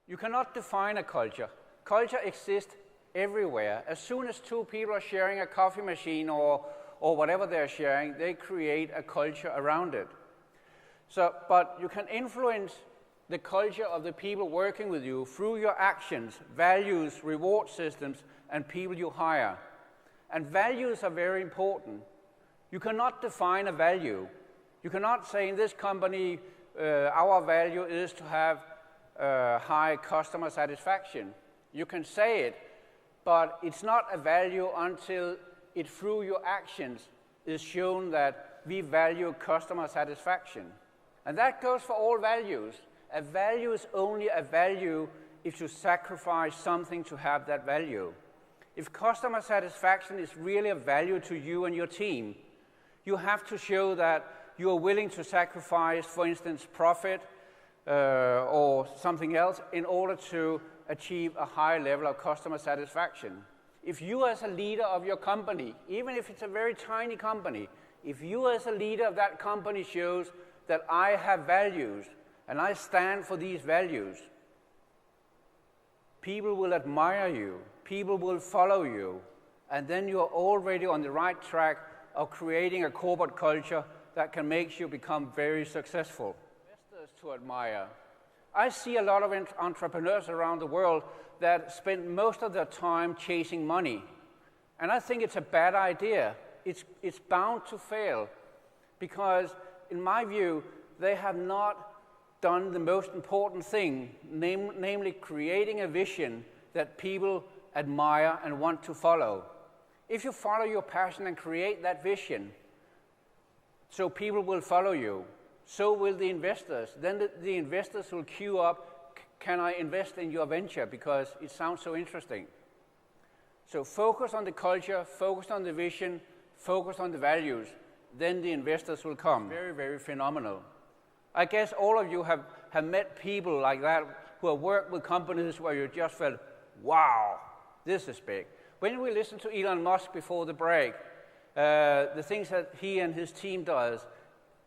You cannot define a culture. Culture exists everywhere. As soon as two people are sharing a coffee machine or whatever they're sharing, they create a culture around it. But you can influence the culture of the people working with you through your actions, values, reward systems, and people you hire. And values are very important. You cannot define a value. You cannot say in this company, our value is to have high customer satisfaction. You can say it, but it's not a value until it, through your actions, is shown that we value customer satisfaction. And that goes for all values. A value is only a value if you sacrifice something to have that value. If customer satisfaction is really a value to you and your team, you have to show that you are willing to sacrifice, for instance, profit or something else in order to achieve a high level of customer satisfaction. If you as a leader of your company, even if it's a very tiny company, if you as a leader of that company shows that I have values and I stand for these values, people will admire you, people will follow you, and then you are already on the right track of creating a corporate culture that can make you become very successful. Investors to admire. I see a lot of entrepreneurs around the world that spend most of their time chasing money. And I think it's a bad idea. It's bound to fail because, in my view, they have not done the most important thing, namely creating a vision that people admire and want to follow. If you follow your passion and create that vision, so people will follow you, so will the investors. Then the investors will queue up, can I invest in your venture because it sounds so interesting. So focus on the culture, focus on the vision, focus on the values, then the investors will come. Very, very phenomenal. I guess all of you have met people like that who have worked with companies where you just felt, wow, this is big. When we listened to Elon Musk before the break, the things that he and his team does,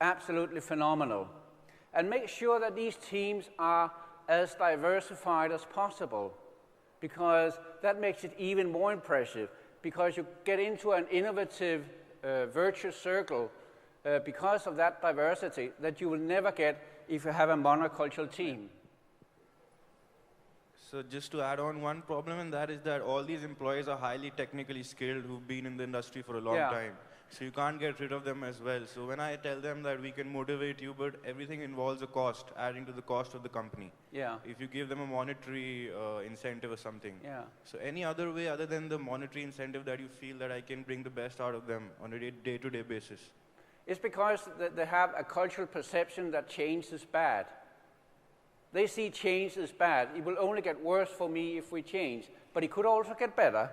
absolutely phenomenal. And make sure that these teams are as diversified as possible, because that makes it even more impressive, because you get into an innovative virtuous circle because of that diversity that you will never get if you have a monocultural team. So just to add on one problem, and that is that all these employees are highly technically skilled who've been in the industry for a long time. So you can't get rid of them as well. So when I tell them that we can motivate you, but everything involves a cost, adding to the cost of the company. Yeah. If you give them a monetary incentive or something. Yeah. So any other way other than the monetary incentive that you feel that I can bring the best out of them on a day-to-day basis? It's because they have a cultural perception that change is bad. They see change as bad. It will only get worse for me if we change, but it could also get better.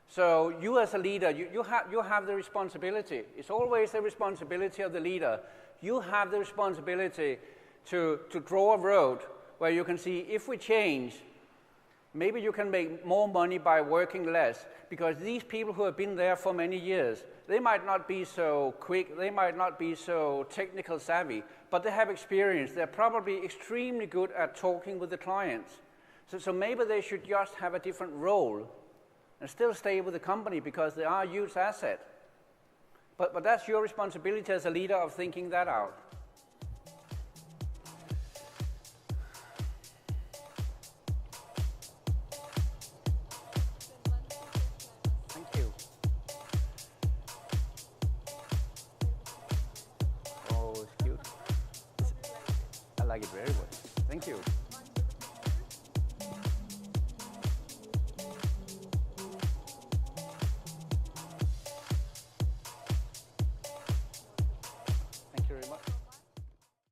So you as a leader, you have the responsibility. It's always the responsibility of the leader. You have the responsibility to draw a road where you can see if we change, maybe you can make more money by working less, because these people who have been there for many years, they might not be so quick, they might not be so technical savvy, but they have experience. They're probably extremely good at talking with the clients. So maybe they should just have a different role and still stay with the company because they are a huge asset. But that's your responsibility as a leader of thinking that out. Thank you. Oh, it's cute. I like it very well. Thank you.